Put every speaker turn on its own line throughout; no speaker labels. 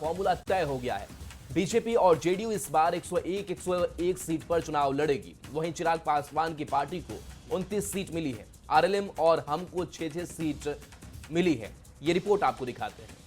Formula तय हो गया है। बीजेपी और जेडीयू इस बार 101 सीट पर चुनाव लड़ेगी। वहीं चिराग पासवान की पार्टी को 29 सीट मिली है। आरएलएम और हम को 6 सीट मिली है। ये रिपोर्ट आपको दिखाते हैं।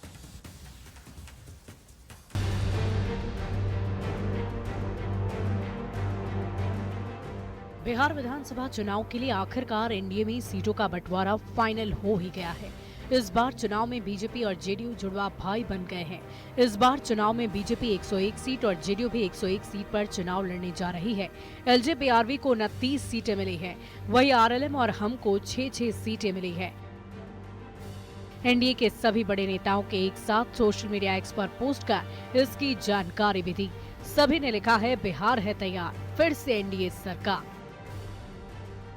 बिहार विधानसभा चुनाव के लिए आखिरकार एनडीए में सीटों का बंटवारा फाइनल हो ही गया है। इस बार चुनाव में बीजेपी और जेडीयू जुड़वा भाई बन गए हैं। इस बार चुनाव में बीजेपी 101 सीट और जेडीयू भी 101 सीट पर चुनाव लड़ने जा रही है। एलजेपीआरवी को 29 सीटें मिली हैं, वहीं आरएलएम और हम को 6 सीटें मिली है। एनडीए के सभी बड़े नेताओं के एक साथ सोशल मीडिया एक्स पर पोस्ट कर इसकी जानकारी भी दी। सभी ने लिखा है, बिहार है तैयार, फिर से एनडीए सरकार।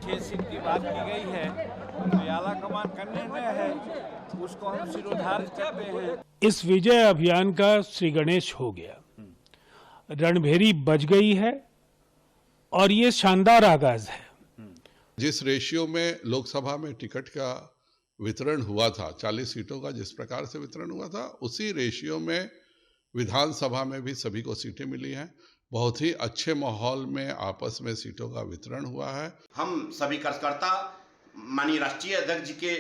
6 सीट की बात की गई है, तो आला कमान का निर्णय है, उसको हम शिरोधार्य करते हैं।
इस विजय अभियान का श्री गणेश हो गया, रणभेरी बज गई है और ये शानदार आगाज है।
जिस रेशियो में लोकसभा में टिकट का वितरण हुआ था, 40 सीटों का जिस प्रकार से वितरण हुआ था, उसी रेशियो में विधानसभा में भी सभी को सीटें मिली हैं। बहुत ही अच्छे माहौल में आपस में सीटों का वितरण हुआ है।
हम सभी कार्यकर्ता माननीय राष्ट्रीय अध्यक्ष जी के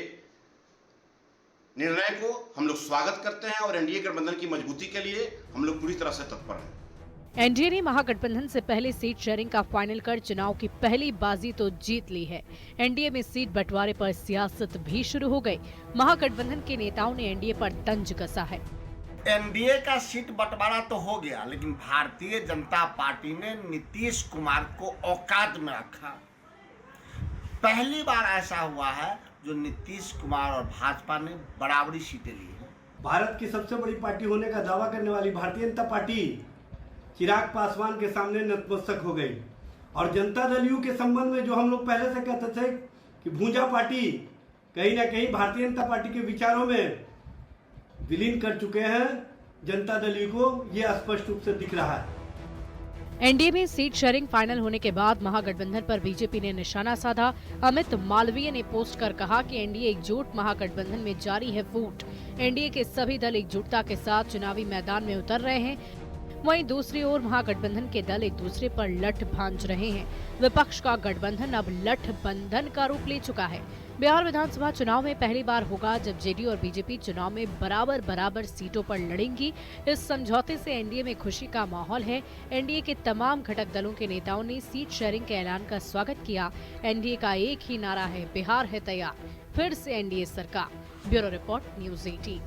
निर्णय को हम लोग स्वागत करते हैं और एनडीए गठबंधन की मजबूती के लिए हम लोग पूरी तरह से तत्पर हैं।
एनडीए ने महागठबंधन से पहले सीट शेयरिंग का फाइनल कर चुनाव की पहली बाजी तो जीत ली है। एनडीए में सीट बंटवारे पर सियासत भी शुरू हो गई। महागठबंधन के नेताओं ने एनडीए पर तंज कसा है।
एनडीए का सीट बंटवारा तो हो गया, लेकिन भारतीय जनता पार्टी ने नीतीश कुमार को औकात में रखा। पहली बार ऐसा हुआ है जो नीतीश कुमार और भाजपा ने बराबरी सीटें ली हैं।
भारत की सबसे बड़ी पार्टी होने का दावा करने वाली भारतीय जनता पार्टी चिराग पासवान के सामने नतमस्तक हो गई। और जनता दल यू के संबंध में जो हम लोग पहले से कहते थे कि भूंजा पार्टी कहीं ना कहीं भारतीय जनता पार्टी के विचारों में विलीन कर चुके हैं, जनता दल यू को यह स्पष्ट रूप से दिख रहा है।
एनडीए में सीट शेयरिंग फाइनल होने के बाद महागठबंधन पर बीजेपी ने निशाना साधा। अमित मालवीय ने पोस्ट कर कहा कि एनडीए एकजुट, महागठबंधन में जारी है फूट। एनडीए के सभी दल एकजुटता के साथ चुनावी मैदान में उतर रहे हैं। वहीं दूसरी ओर महागठबंधन के दल एक दूसरे पर लठ भांज रहे हैं। विपक्ष का गठबंधन अब लठ बंधन का रूप ले चुका है। बिहार विधानसभा चुनाव में पहली बार होगा जब जेडीयू और बीजेपी चुनाव में बराबर सीटों पर लड़ेंगी। इस समझौते से एनडीए में खुशी का माहौल है। एनडीए के तमाम घटक दलों के नेताओं ने सीट शेयरिंग के ऐलान का स्वागत किया। एनडीए का एक ही नारा है, बिहार है तैयार, फिर से एनडीए सरकार। Bureau report, news 18।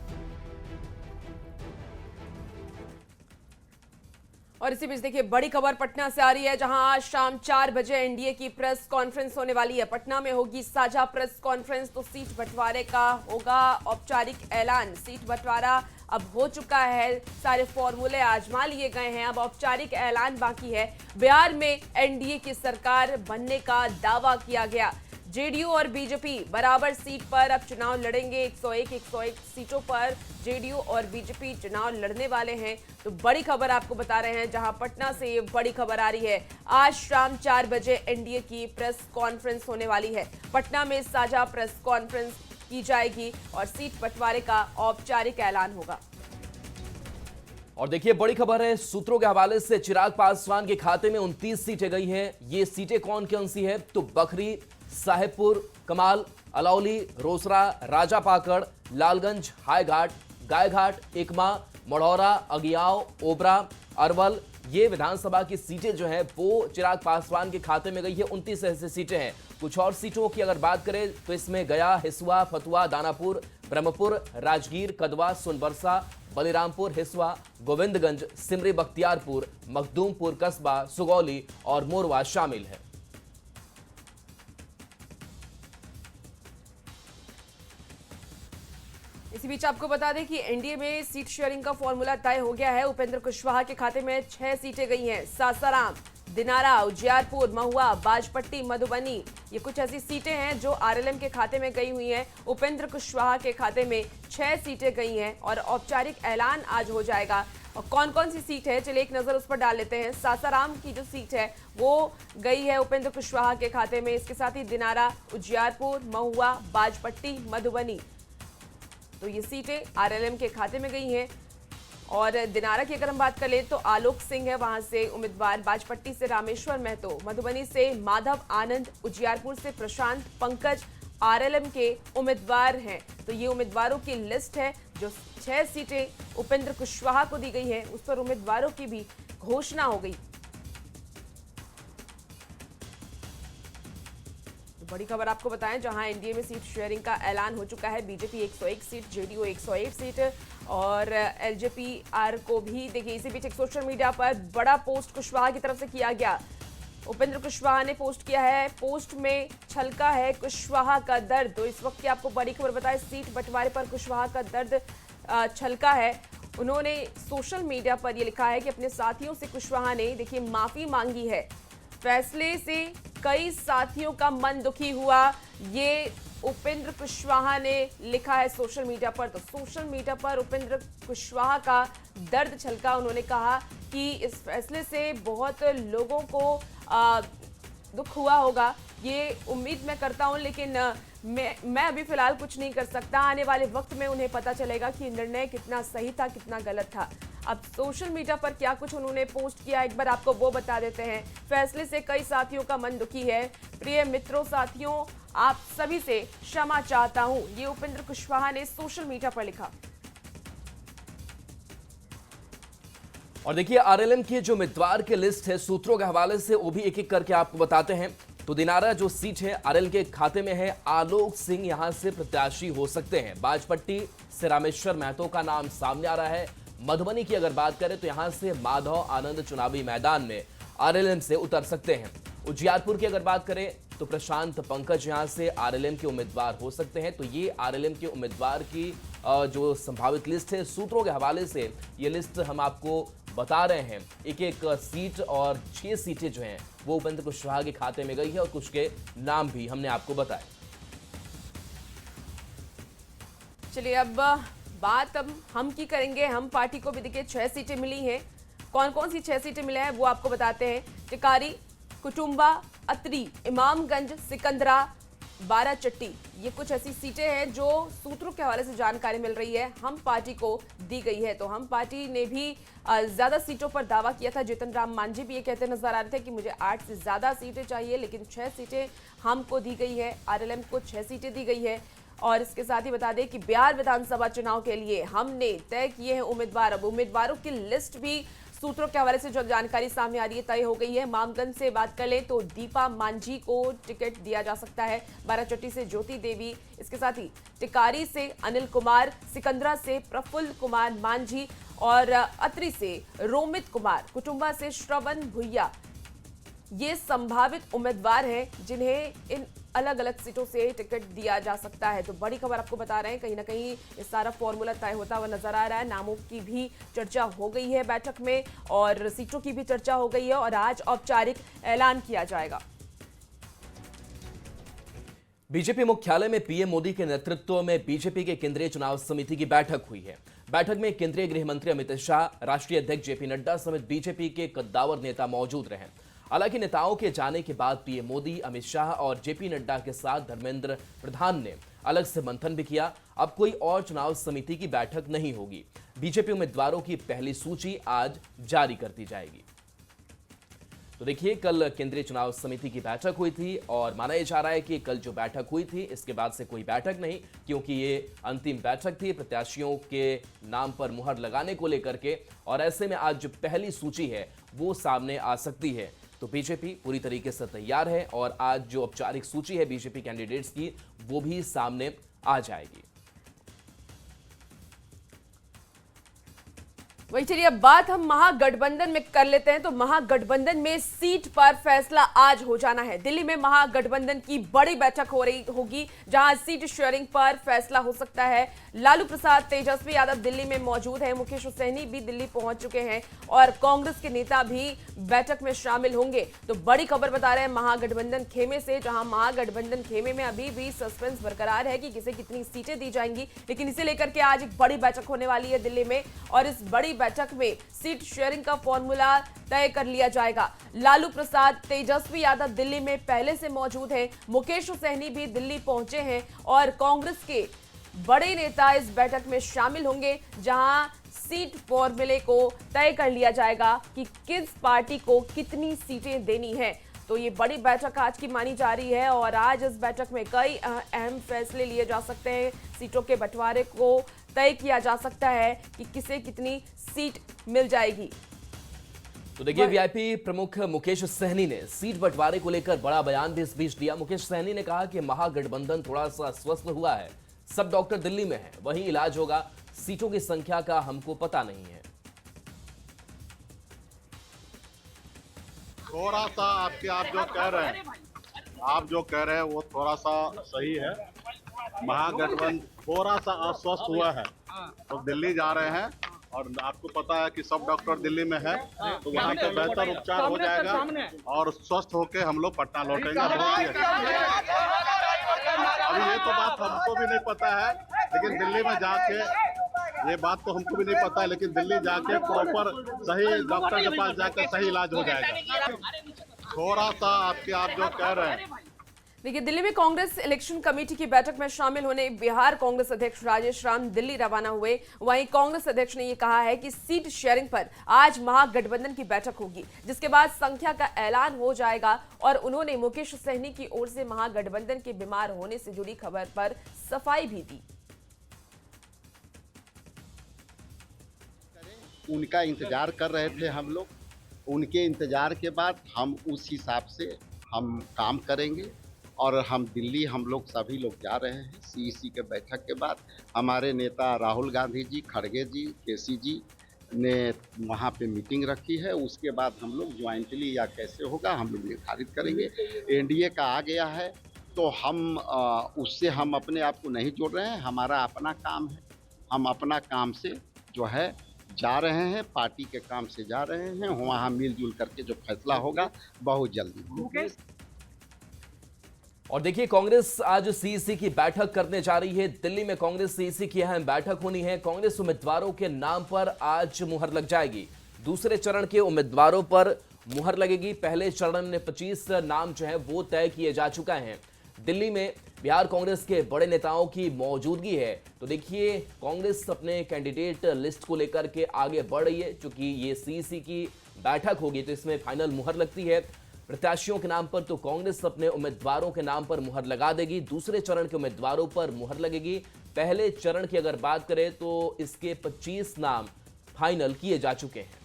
और इसी बीच देखिए बड़ी खबर पटना से आ रही है, जहां आज शाम 4 बजे एनडीए की प्रेस कॉन्फ्रेंस होने वाली है। पटना में होगी साझा प्रेस कॉन्फ्रेंस। तो सीट बंटवारे का होगा औपचारिक ऐलान। सीट बंटवारा अब हो चुका है, सारे फॉर्मूले आजमा लिए गए हैं, अब औपचारिक ऐलान बाकी है। बिहार में एनडीए की सरकार बनने का दावा किया गया। जेडीयू और बीजेपी बराबर सीट पर अब चुनाव लड़ेंगे। 101 सीटों पर जेडीयू और बीजेपी चुनाव लड़ने वाले हैं। तो बड़ी खबर आपको बता रहे हैं, जहां पटना से ये बड़ी खबर आ रही है। आज शाम 4 बजे एनडीए की प्रेस कॉन्फ्रेंस होने वाली है। पटना में साझा प्रेस कॉन्फ्रेंस की जाएगी और सीट बंटवारे का औपचारिक ऐलान होगा।
और देखिए बड़ी खबर है, सूत्रों के हवाले से चिराग पासवान के खाते में 29 सीटें गई हैं। ये सीटें कौन कौन सी है? तो बखरी, साहेबपुर, कमाल, अलौली, रोसड़ा, राजापाकड़, लालगंज, हाईघाट, गायघाट, एकमा, मढ़ौरा, अगियाव, ओबरा, अरवल, ये विधानसभा की सीटें जो हैं वो चिराग पासवान के खाते में गई है। 29 ऐसी सीटें हैं। कुछ और सीटों की अगर बात करें तो इसमें गया, हिसुआ, फतुआ, दानापुर, ब्रह्मपुर, राजगीर, कदवा, सोनबरसा, बलिरामपुर, हिसुआ, गोविंदगंज, सिमरी बख्तियारपुर, मखदूमपुर कस्बा, सुगौली और मोरवा शामिल है।
इसी बीच आपको बता दें कि एनडीए में सीट शेयरिंग का फॉर्मूला तय हो गया है। उपेंद्र कुशवाहा के खाते में 6 सीटें गई हैं। सासाराम, दिनारा, उजियारपुर, महुआ, बाजपट्टी, मधुबनी, ये कुछ ऐसी सीटें हैं जो आरएलएम के खाते में गई हुई हैं। उपेंद्र कुशवाहा के खाते में 6 सीटें गई हैं और औपचारिक ऐलान आज हो जाएगा। और कौन कौन सी सीट है, चलिए एक नजर उस पर डाल लेते हैं। सासाराम की जो सीट है वो गई है उपेंद्र कुशवाहा के खाते में। इसके साथ ही दिनारा, उजियारपुर, महुआ, बाजपट्टी, मधुबनी, तो ये सीटें आरएलएम के खाते में गई हैं। और दिनारा की अगर हम बात करें तो आलोक सिंह है वहां से उम्मीदवार, बाजपट्टी से रामेश्वर महतो, मधुबनी से माधव आनंद, उजियारपुर से प्रशांत पंकज आरएलएम के उम्मीदवार हैं। तो ये उम्मीदवारों की लिस्ट है। जो 6 सीटें उपेंद्र कुशवाहा को दी गई है उस पर उम्मीदवारों की भी घोषणा हो गई। बड़ी खबर आपको बताएं, जहां एनडीए में सीट शेयरिंग का ऐलान हो चुका है। बीजेपी 101 सीट, जेडीयू 101 सीट और एलजेपी-आर को भी देखिए। इसी बीच एक सोशल मीडिया पर बड़ा पोस्ट कुशवाहा की तरफ से किया गया। उपेंद्र कुशवाहा ने पोस्ट किया है, पोस्ट में छलका है कुशवाहा का दर्द। तो इस वक्त की आपको बड़ी खबर बताएं, सीट बंटवारे पर कुशवाहा का दर्द छलका है। उन्होंने सोशल मीडिया पर यह लिखा है कि अपने साथियों से कुशवाहा ने देखिए माफी मांगी है। फैसले से कई साथियों का मन दुखी हुआ, ये उपेंद्र कुशवाहा ने लिखा है सोशल मीडिया पर। तो सोशल मीडिया पर उपेंद्र कुशवाहा का दर्द छलका। उन्होंने कहा कि इस फैसले से बहुत लोगों को दुख हुआ होगा, ये उम्मीद मैं करता हूं, लेकिन मैं अभी फिलहाल कुछ नहीं कर सकता। आने वाले वक्त में उन्हें पता चलेगा कि निर्णय कितना सही था, कितना गलत था। अब सोशल मीडिया पर क्या कुछ उन्होंने पोस्ट किया, एक बार आपको वो बता देते हैं। फैसले से कई साथियों का मन दुखी है। प्रिय मित्रों, साथियों, आप सभी से क्षमा चाहता हूं, ये उपेंद्र कुशवाहा ने सोशल मीडिया पर लिखा।
और देखिए आरएलएम की जो उम्मीदवार की लिस्ट है, सूत्रों के हवाले से वो भी एक एक करके आपको बताते हैं। तो दिनारा जो सीट है आरएल के खाते में है, आलोक सिंह यहां से प्रत्याशी हो सकते हैं। बाजपट्टी से रामेश्वर महतो का नाम सामने आ रहा है। मधुबनी की अगर बात करें तो यहां से माधव आनंद चुनावी मैदान में आरएलएम से उतर सकते हैं। उजियारपुर की अगर बात करें तो प्रशांत पंकज यहां से आरएलएम के उम्मीदवार हो सकते हैं। तो ये आरएलएम के उम्मीदवार की जो संभावित लिस्ट है, सूत्रों के हवाले से ये लिस्ट हम आपको बता रहे हैं। एक एक सीट और 6 सीटें जो हैं वो उपेंद्र कुशवाहा के खाते में गई है और कुछ के नाम भी हमने आपको बताए।
चलिए अब बात हम की करेंगे। हम पार्टी को भी देखिए 6 सीटें मिली हैं। कौन कौन सी 6 सीटें मिले हैं वो आपको बताते हैं। टिकारी, कुटुंबा, अतरी, इमामगंज, सिकंदरा, बाराचट्टी, ये कुछ ऐसी सीटें हैं जो सूत्रों के हवाले से जानकारी मिल रही है हम पार्टी को दी गई है। तो हम पार्टी ने भी ज्यादा सीटों पर दावा किया था। जीतन राम मांझी भी ये कहते नजर आ रहे थे कि मुझे 8 से ज्यादा सीटें चाहिए, लेकिन 6 सीटें हमको दी गई है। आरएलएम को 6 सीटें दी गई है। और इसके साथ ही बता दें कि बिहार विधानसभा चुनाव के लिए हमने तय किए हैं उम्मीदवार। अब उम्मीदवारों की लिस्ट भी सूत्रों के हवाले से जो जानकारी सामने आ रही है तय हो गई है। मामगंज से बात कर लें तो दीपा मांझी को टिकट दिया जा सकता है, बाराचट्टी से ज्योति देवी, इसके साथ ही टिकारी से अनिल कुमार, सिकंदरा से प्रफुल्ल कुमार मांझी और अतरी से रोमित कुमार, कुटुंबा से श्रवण भुइया, ये संभावित उम्मीदवार हैं जिन्हें इन अलग अलग सीटों से टिकट दिया जा सकता है। तो बड़ी खबर आपको बता रहे हैं, कहीं ना कहीं ये सारा फॉर्मूला तय होता हुआ नजर आ रहा है। नामों की भी चर्चा हो गई है बैठक में और सीटों की भी चर्चा हो गई है और आज औपचारिक ऐलान किया जाएगा।
बीजेपी मुख्यालय में पीएम मोदी के नेतृत्व में बीजेपी के केंद्रीय चुनाव समिति की बैठक हुई है। बैठक में केंद्रीय गृह मंत्री अमित शाह, राष्ट्रीय अध्यक्ष जेपी नड्डा समेत बीजेपी के कद्दावर नेता मौजूद रहे। हालांकि नेताओं के जाने के बाद पीएम मोदी, अमित शाह और जेपी नड्डा के साथ धर्मेंद्र प्रधान ने अलग से मंथन भी किया। अब कोई और चुनाव समिति की बैठक नहीं होगी। बीजेपी उम्मीदवारों की पहली सूची आज जारी कर दी जाएगी। तो देखिए, कल केंद्रीय चुनाव समिति की बैठक हुई थी और माना जा रहा है कि कल जो बैठक हुई थी इसके बाद से कोई बैठक नहीं, क्योंकि ये अंतिम बैठक थी प्रत्याशियों के नाम पर मुहर लगाने को लेकर के। और ऐसे में आज जो पहली सूची है वो सामने आ सकती है। तो बीजेपी पूरी तरीके से तैयार है और आज जो औपचारिक सूची है बीजेपी कैंडिडेट्स की वो भी सामने आ जाएगी।
वही चलिए अब बात हम महागठबंधन में कर लेते हैं। तो महागठबंधन में सीट पर फैसला आज हो जाना है। दिल्ली में महागठबंधन की बड़ी बैठक हो रही होगी जहां सीट शेयरिंग पर फैसला हो सकता है। लालू प्रसाद, तेजस्वी यादव दिल्ली में मौजूद है, मुकेश सहनी भी दिल्ली पहुंच चुके हैं और कांग्रेस के नेता भी बैठक में शामिल होंगे। तो बड़ी खबर बता रहे हैं महागठबंधन खेमे से, जहां महागठबंधन खेमे में अभी भी सस्पेंस बरकरार है कि किसे कितनी सीटें दी जाएंगी, लेकिन इसे लेकर के आज एक बड़ी बैठक होने वाली है दिल्ली में और इस बड़ी बैठक में सीट शेयरिंग का फॉर्मूला तय कर लिया जाएगा। लालू प्रसाद, तेजस्वी यादव दिल्ली में पहले से मौजूद हैं, मुकेश सहनी भी दिल्ली पहुंचे हैं और कांग्रेस के बड़े नेता इस बैठक में शामिल होंगे जहां सीट फॉर्मूले को तय कर लिया जाएगा कि किस पार्टी को कितनी सीटें देनी है। तो ये बड़ी बैठक आज की मानी जा रही है और आज इस बैठक में कई अहम फैसले लिए जा सकते हैं। सीटों के बंटवारे को तय किया जा सकता है कि किसे कितनी सीट मिल जाएगी।
तो देखिए, वीआईपी प्रमुख मुकेश सहनी ने सीट बंटवारे को लेकर बड़ा बयान भी इस बीच दिया। मुकेश सहनी ने कहा कि महागठबंधन थोड़ा सा स्वस्थ हुआ है, सब डॉक्टर दिल्ली में हैं, वहीं इलाज होगा, सीटों की संख्या का हमको पता नहीं है।
थोड़ा सा आप जो कह रहे हैं वो थोड़ा सा सही है। महागठबंधन थोड़ा सा अस्वस्थ हुआ है तो दिल्ली जा रहे हैं और आपको पता है कि सब डॉक्टर दिल्ली में है, तो वहाँ पे बेहतर उपचार हो जाएगा और स्वस्थ होके हम लोग पटना लौटेंगे। अभी ये तो बात हमको भी नहीं पता है, लेकिन दिल्ली में जाके ये बात तो हमको भी नहीं पता है, लेकिन दिल्ली जाके प्रॉपर सही डॉक्टर के पास जाकर सही इलाज हो जाएगा। थोड़ा सा आप जो कह रहे हैं।
देखिए, दिल्ली में कांग्रेस इलेक्शन कमेटी की बैठक में शामिल होने बिहार कांग्रेस अध्यक्ष राजेश राम दिल्ली रवाना हुए। वहीं कांग्रेस अध्यक्ष ने यह कहा है कि सीट शेयरिंग पर आज महागठबंधन की बैठक होगी, जिसके बाद संख्या का ऐलान हो जाएगा। और उन्होंने मुकेश सहनी की ओर से महागठबंधन के बीमार होने से जुड़ी खबर पर सफाई भी दी।
उनका इंतजार कर रहे थे हम लोग, उनके इंतजार के बाद हम उस हिसाब से हम काम करेंगे और हम दिल्ली हम लोग सभी लोग जा रहे हैं। सीईसी के बैठक के बाद हमारे नेता राहुल गांधी जी, खड़गे जी, केसी जी ने वहाँ पे मीटिंग रखी है। उसके बाद हम लोग ज्वाइंटली या कैसे होगा हम लोग निर्धारित करेंगे। एनडीए का आ गया है तो हम उससे हम अपने आप को नहीं जोड़ रहे हैं, हमारा अपना काम है। हम अपना काम से जो है जा रहे हैं, पार्टी के काम से जा रहे हैं, वहाँ मिलजुल करके जो फैसला होगा बहुत जल्दी।
और देखिए, कांग्रेस आज सीईसी की बैठक करने जा रही है। दिल्ली में कांग्रेस सीईसी की अहम बैठक होनी है। कांग्रेस उम्मीदवारों के नाम पर आज मुहर लग जाएगी। दूसरे चरण के उम्मीदवारों पर मुहर लगेगी। पहले चरण में 25 नाम जो है वो तय किए जा चुका है। दिल्ली में बिहार कांग्रेस के बड़े नेताओं की मौजूदगी है। तो देखिए, कांग्रेस अपने कैंडिडेट लिस्ट को लेकर के आगे बढ़ रही है। चूंकि ये सीईसी की बैठक होगी तो इसमें फाइनल मुहर लगती है। प्रत्याशियों के नाम पर तो कांग्रेस अपने उम्मीदवारों के नाम पर मुहर लगा देगी, दूसरे चरण के उम्मीदवारों पर मुहर लगेगी। पहले चरण की अगर बात करें तो इसके 25 नाम फाइनल किए जा चुके हैं।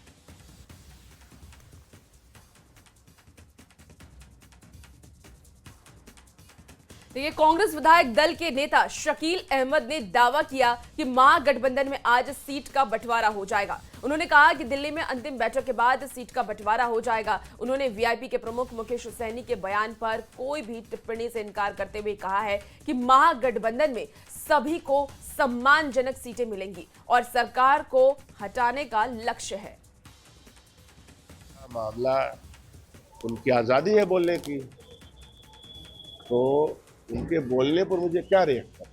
देखिए, कांग्रेस विधायक दल के नेता शकील अहमद ने दावा किया कि महागठबंधन में आज सीट का बंटवारा हो जाएगा। उन्होंने कहा कि दिल्ली में अंतिम बैठक के बाद सीट का बंटवारा हो जाएगा। उन्होंने वीआईपी के प्रमुख मुकेश सहनी के बयान पर कोई भी टिप्पणी से इनकार करते हुए कहा है कि महागठबंधन में सभी को सम्मानजनक सीटें मिलेंगी और सरकार को हटाने का लक्ष्य है।
मामला उनकी आजादी है बोलने की, तो उनके बोलने पर मुझे क्या रिएक्ट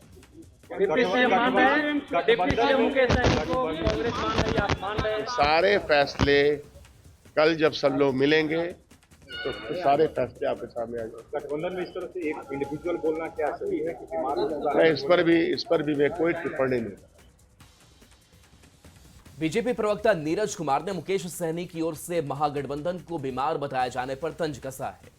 सारे फैसले कल जब सब लोग मिलेंगे तो सारे फैसले आपके सामने आ जाएंगे।
गठबंधन में इस तरह से एक इंडिविजुअल बोलना क्या सही है कि
मैं इस पर भी मैं कोई टिप्पणी नहीं।
बीजेपी प्रवक्ता नीरज कुमार ने मुकेश सहनी की ओर से महागठबंधन को बीमार बताए जाने पर तंज कसा है।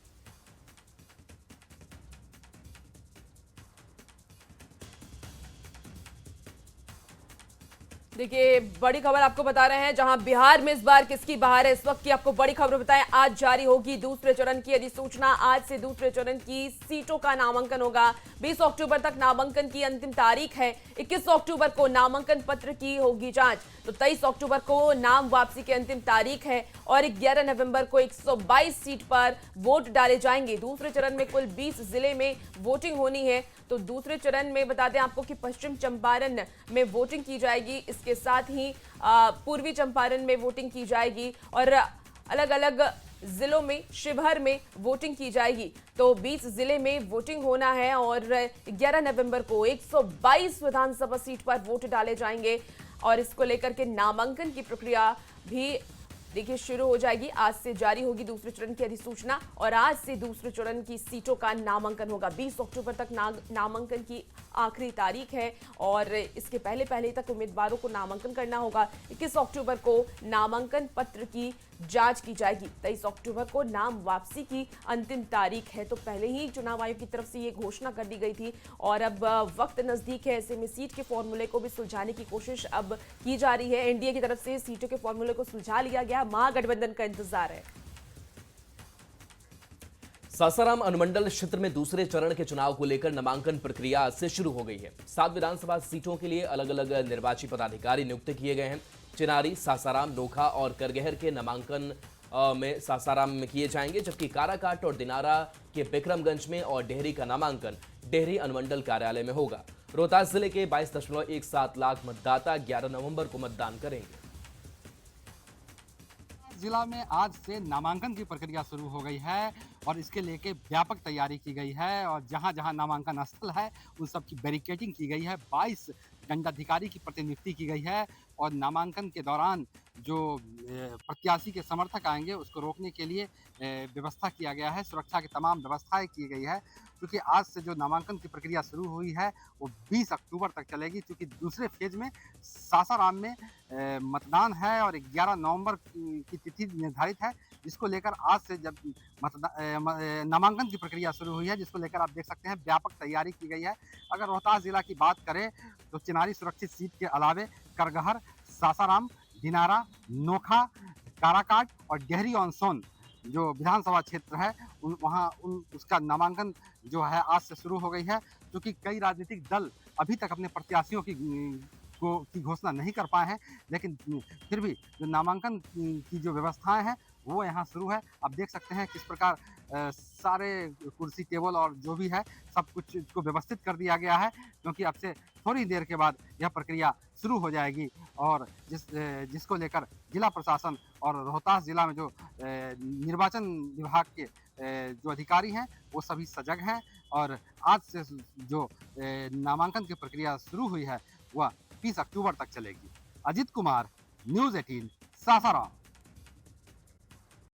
देखिए, बड़ी खबर आपको बता रहे हैं, जहां बिहार में इस बार किसकी बहार है, इस वक्त की आपको बड़ी खबर बताएं। आज जारी होगी दूसरे चरण की अधिसूचना। आज से दूसरे चरण की सीटों का नामांकन होगा। 20 अक्टूबर तक नामांकन की अंतिम तारीख है। 21 अक्टूबर को नामांकन पत्र की होगी जांच। तो 23 अक्टूबर को नाम वापसी की अंतिम तारीख है और 11 नवंबर को 122 सीट पर वोट डाले जाएंगे। दूसरे चरण में कुल 20 जिले में वोटिंग होनी है। तो दूसरे चरण में बता दें आपको कि पश्चिम चंपारण में वोटिंग की जाएगी, इसके साथ ही पूर्वी चंपारण में वोटिंग की जाएगी और अलग अलग जिलों में, शिवहर में वोटिंग की जाएगी। तो 20 जिले में वोटिंग होना है और 11 नवंबर को 122 विधानसभा सीट पर वोट डाले जाएंगे और इसको लेकर के नामांकन की प्रक्रिया भी देखिए शुरू हो जाएगी। आज से जारी होगी दूसरे चरण की अधिसूचना और आज से दूसरे चरण की सीटों का नामांकन होगा। 20 अक्टूबर तक नामांकन की आखिरी तारीख है और इसके पहले तक उम्मीदवारों को नामांकन करना होगा। 21 अक्टूबर को नामांकन पत्र की जांच की जाएगी। 23 अक्टूबर को नाम वापसी की अंतिम तारीख है। तो पहले ही चुनाव आयोग की तरफ से ये घोषणा कर दी गई थी और अब वक्त नजदीक है, ऐसे में सीट के फॉर्मूले को भी सुलझाने की कोशिश अब की जा रही है। एनडीए की तरफ से सीटों के फॉर्मूले को सुलझा लिया गया, महागठबंधन का इंतजार है।
सासाराम अनुमंडल क्षेत्र में दूसरे चरण के चुनाव को लेकर नामांकन प्रक्रिया आज से शुरू हो गई है। 7 विधानसभा सीटों के लिए अलग अलग निर्वाची पदाधिकारी नियुक्त किए गए हैं। चिनारी, सासाराम, नोखा और करगहर के नामांकन में सासाराम में किए जाएंगे, जबकि काराकाट और दिनारा के बिक्रमगंज में और डेहरी का नामांकन डेहरी अनुमंडल कार्यालय में होगा। रोहतास जिले के 22.17 लाख मतदाता 11 नवंबर को मतदान करेंगे।
जिला में आज से नामांकन की प्रक्रिया शुरू हो गई है और इसके लेके व्यापक तैयारी की गई है और जहां जहां नामांकन स्थल है उन सब की बैरिकेडिंग की गई है। 22 दंडाधिकारी की प्रतिनियुक्ति की गई है और नामांकन के दौरान जो प्रत्याशी के समर्थक आएंगे उसको रोकने के लिए व्यवस्था किया गया है। सुरक्षा की तमाम व्यवस्थाएं की गई है क्योंकि आज से जो नामांकन की प्रक्रिया शुरू हुई है वो 20 अक्टूबर तक चलेगी। क्योंकि दूसरे फेज में सासाराम में मतदान है और 11 नवंबर की तिथि निर्धारित है, जिसको लेकर आज से जब नामांकन की प्रक्रिया शुरू हुई है, जिसको लेकर आप देख सकते हैं व्यापक तैयारी की गई है। अगर रोहतास जिला की बात करें तो चिनारी सुरक्षित सीट के अलावे करगहर, सासाराम, दिनारा, नोखा, काराकाट और डेहरी ऑन सोन जो विधानसभा क्षेत्र है उसका नामांकन जो है आज से शुरू हो गई है। क्योंकि कई राजनीतिक दल अभी तक अपने प्रत्याशियों की घोषणा नहीं कर पाए हैं, लेकिन फिर भी जो नामांकन की जो व्यवस्थाएं हैं वो यहाँ शुरू है। आप देख सकते हैं किस प्रकार सारे कुर्सी टेबल और जो भी है सब कुछ को व्यवस्थित कर दिया गया है, क्योंकि अब से थोड़ी देर के बाद यह प्रक्रिया शुरू हो जाएगी और जिसको लेकर जिला प्रशासन और रोहतास जिला में जो निर्वाचन विभाग के जो अधिकारी हैं वो सभी सजग हैं और आज से जो नामांकन की प्रक्रिया शुरू हुई है वह 20 अक्टूबर तक चलेगी। अजीत कुमार, न्यूज़ 18, सासाराम।